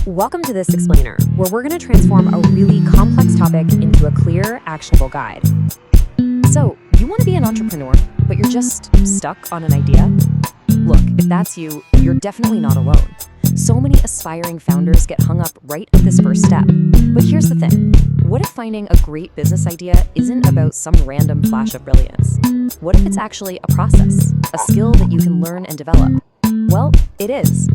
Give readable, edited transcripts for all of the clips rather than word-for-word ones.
Welcome to this explainer, where we're going to transform a really complex topic into a clear, actionable guide. So, you want to be an entrepreneur, but you're just stuck on an idea? Look, if that's you, you're definitely not alone. So many aspiring founders get hung up right at this first step. But here's the thing. What if finding a great business idea isn't about some random flash of brilliance? What if it's actually a process, a skill that you can learn and develop? Well, it is.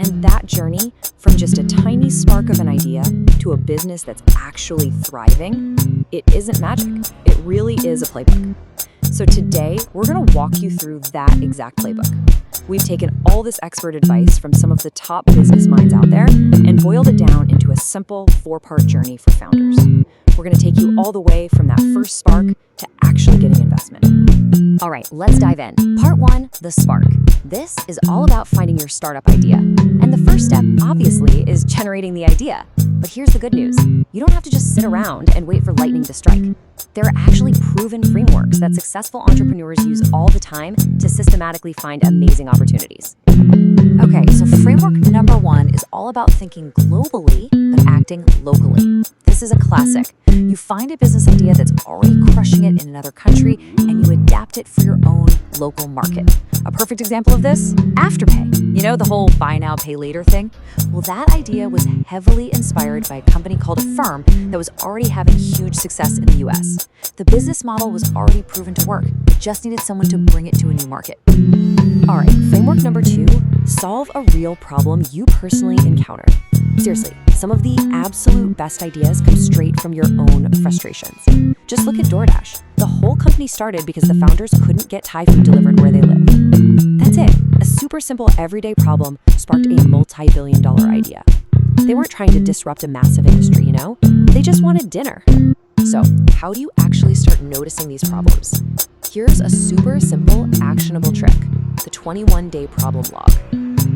And that journey, from just a tiny spark of an idea to a business that's actually thriving, it isn't magic. It really is a playbook. So today, we're going to walk you through that exact playbook. We've taken all this expert advice from some of the top business minds out there and boiled it down into a simple 4-part journey for founders. We're going to take you all the way from that first spark to actually getting investment. All right, let's dive in. Part 1, the spark. This is all about finding your startup idea. And the first step, obviously, is generating the idea. But here's the good news. You don't have to just sit around and wait for lightning to strike. There are actually proven frameworks that successful entrepreneurs use all the time to systematically find amazing opportunities. Okay, so framework number 1 is all about thinking globally, but acting locally. This is a classic. You find a business idea that's already crushing it in another country, and you adapt it for your own local market. A perfect example of this? Afterpay. You know, the whole buy now, pay later thing? Well, that idea was heavily inspired by a company called Affirm that was already having huge success in the US. The business model was already proven to work. It just needed someone to bring it to a new market. All right, framework number 2, solve a real problem you personally encountered. Seriously, some of the absolute best ideas come straight from your own frustrations. Just look at DoorDash. The whole company started because the founders couldn't get Thai food delivered where they lived. That's it. A super simple everyday problem sparked a multi-billion-dollar idea. They weren't trying to disrupt a massive industry, you know? They just wanted dinner. So, how do you actually start noticing these problems? Here's a super simple, actionable trick: the 21-day problem log.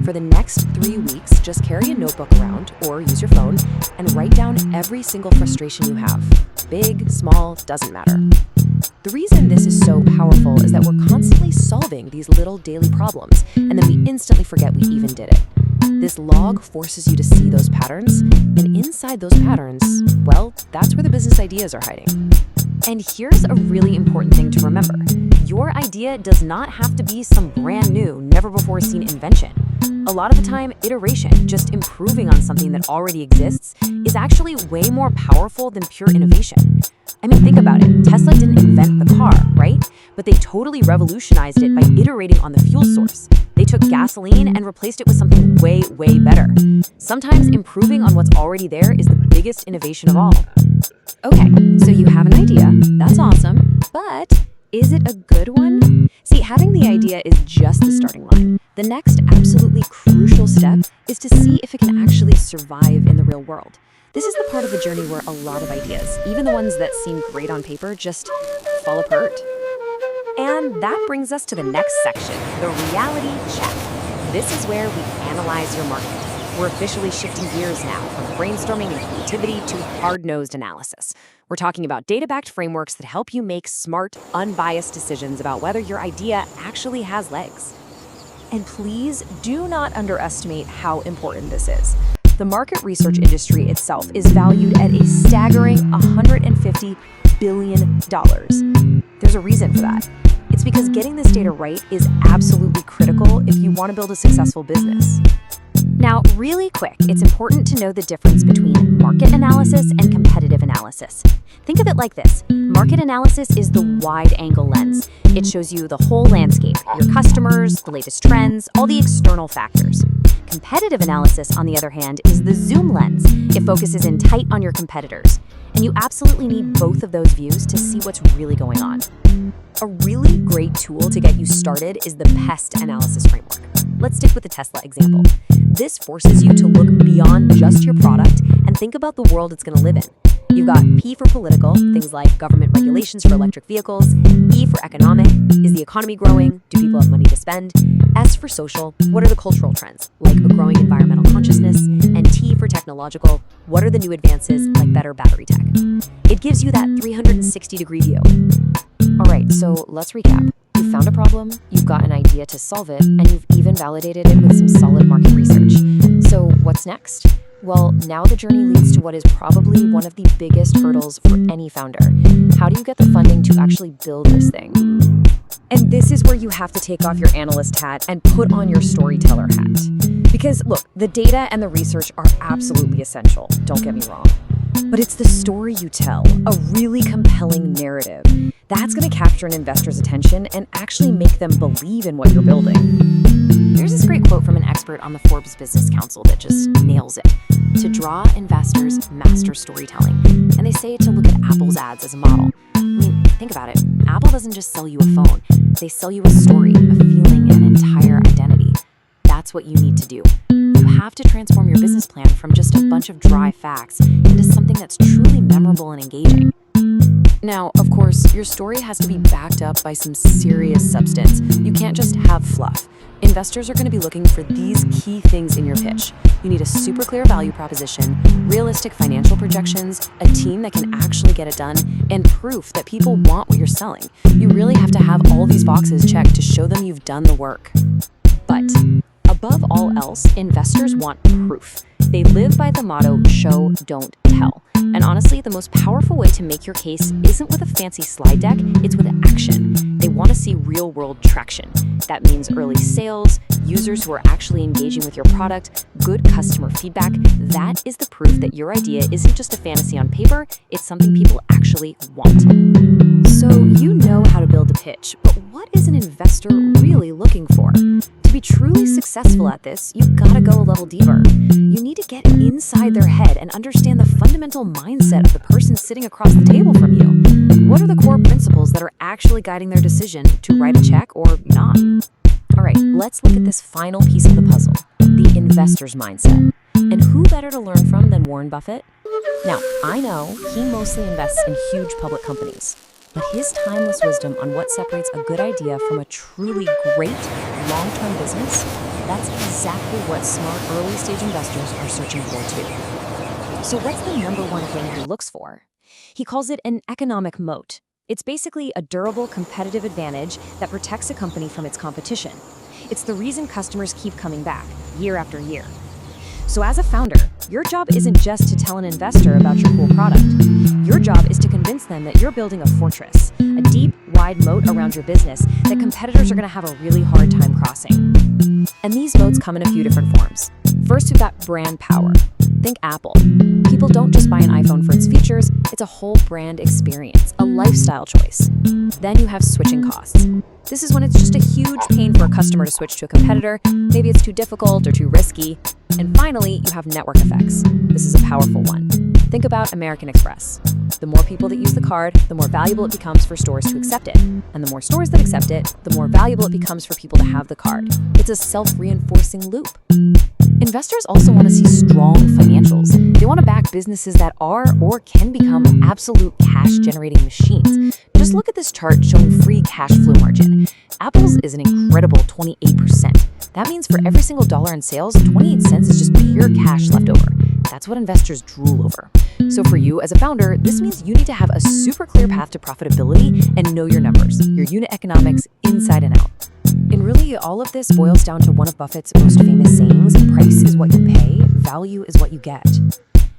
For the next 3 weeks, just carry a notebook around or use your phone and write down every single frustration you have. Big, small, doesn't matter. The reason this is so powerful is that we're constantly solving these little daily problems, and then we instantly forget we even did it. This log forces you to see those patterns, and inside those patterns, well, that's where the business ideas are hiding. And here's a really important thing to remember. Your idea does not have to be some brand new, never-before-seen invention. A lot of the time, iteration, just improving on something that already exists, is actually way more powerful than pure innovation. I mean, think about it. Tesla didn't invent the car, right? But they totally revolutionized it by iterating on the fuel source. They took gasoline and replaced it with something way, way better. Sometimes improving on what's already there is the biggest innovation of all. Okay, so you have an idea. That's awesome. But is it a good one? See, having the idea is just the starting line. The next absolutely crucial step is to see if it can actually survive in the real world. This is the part of the journey where a lot of ideas, even the ones that seem great on paper, just fall apart. And that brings us to the next section, the reality check. This is where we analyze your market. We're officially shifting gears now from brainstorming and creativity to hard-nosed analysis. We're talking about data-backed frameworks that help you make smart, unbiased decisions about whether your idea actually has legs. And please do not underestimate how important this is. The market research industry itself is valued at a staggering $150 billion. There's a reason for that. It's because getting this data right is absolutely critical if you want to build a successful business. Now, really quick, it's important to know the difference between market analysis and competitive analysis. Think of it like this. Market analysis is the wide-angle lens. It shows you the whole landscape, your customers, the latest trends, all the external factors. Competitive analysis, on the other hand, is the zoom lens. It focuses in tight on your competitors. And you absolutely need both of those views to see what's really going on. A really great tool to get you started is the PEST analysis framework. Let's stick with the Tesla example. This forces you to look beyond just your product and think about the world it's going to live in. You've got P for political, things like government regulations for electric vehicles. E for economic, is the economy growing? Do people have money to spend? S for social, what are the cultural trends, like a growing environmental consciousness? And T for technological, what are the new advances, like better battery tech? It gives you that 360-degree view. All right, so let's recap. You found a problem, you've got an idea to solve it, and you've even validated it with some solid market research. So what's next? Well, now the journey leads to what is probably one of the biggest hurdles for any founder. How do you get the funding to actually build this thing? And this is where you have to take off your analyst hat and put on your storyteller hat. Because look, the data and the research are absolutely essential, don't get me wrong. But it's the story you tell, a really compelling narrative. That's going to capture an investor's attention and actually make them believe in what you're building. There's this great quote from an expert on the Forbes Business Council that just nails it. To draw investors, master storytelling. And they say to look at Apple's ads as a model. I mean, think about it. Apple doesn't just sell you a phone. They sell you a story, a feeling, and an entire identity. That's what you need to do. You have to transform your business plan from just a bunch of dry facts into something that's truly memorable and engaging. Now, of course, your story has to be backed up by some serious substance. You can't just have fluff. Investors are going to be looking for these key things in your pitch. You need a super clear value proposition, realistic financial projections, a team that can actually get it done, and proof that people want what you're selling. You really have to have all these boxes checked to show them you've done the work. But above all else, investors want proof. They live by the motto, show, don't tell. And honestly, the most powerful way to make your case isn't with a fancy slide deck, it's with action. They want to see real-world traction. That means early sales, users who are actually engaging with your product, good customer feedback. That is the proof that your idea isn't just a fantasy on paper, it's something people actually want. So you know how to build a pitch, but what is an investor really looking for? To be truly successful at this, you've got to go a level deeper. You need to get inside their head and understand the fundamental mindset of the person sitting across the table from you. What are the core principles that are actually guiding their decision to write a check or not? All right, let's look at this final piece of the puzzle, the investor's mindset. And who better to learn from than Warren Buffett? Now, I know he mostly invests in huge public companies, but his timeless wisdom on what separates a good idea from a truly great long-term business, that's exactly what smart early-stage investors are searching for too. So what's the number one thing he looks for? He calls it an economic moat. It's basically a durable competitive advantage that protects a company from its competition. It's the reason customers keep coming back, year after year. So as a founder, your job isn't just to tell an investor about your cool product. Your job is to convince them that you're building a fortress, a deep, wide moat around your business that competitors are going to have a really hard time crossing. And these moats come in a few different forms. First, we've got brand power. Think Apple. People don't just buy an iPhone for its features, it's a whole brand experience, a lifestyle choice. Then you have switching costs. This is when it's just a huge pain for a customer to switch to a competitor, maybe it's too difficult or too risky. And finally, you have network effects. This is a powerful one. Think about American Express. The more people that use the card, the more valuable it becomes for stores to accept it. And the more stores that accept it, the more valuable it becomes for people to have the card. It's a self-reinforcing loop. Investors also want to see strong financials. They want to back businesses that are or can become absolute cash-generating machines. Just look at this chart showing free cash flow margin. Apple's is an incredible 28%. That means for every single dollar in sales, 28 cents is just pure cash left over. That's what investors drool over. So for you as a founder, this means you need to have a super clear path to profitability and know your numbers, your unit economics inside and out. And really, all of this boils down to one of Buffett's most famous sayings: price is what you pay, value is what you get.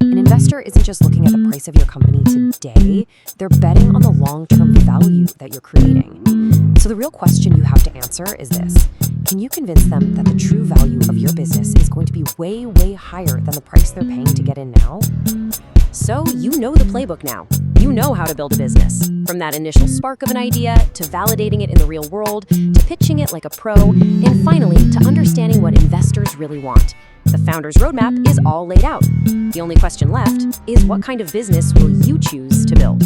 An investor isn't just looking at the price of your company today, they're betting on the long-term value that you're creating. So the real question you have to answer is this: can you convince them that the true value of your business is going to be way, way higher than the price they're paying to get in now? So you know the playbook now. You know how to build a business. From that initial spark of an idea, to validating it in the real world, to pitching it like a pro, and finally, to understanding what investors really want. The founder's roadmap is all laid out. The only question left is what kind of business will you choose to build?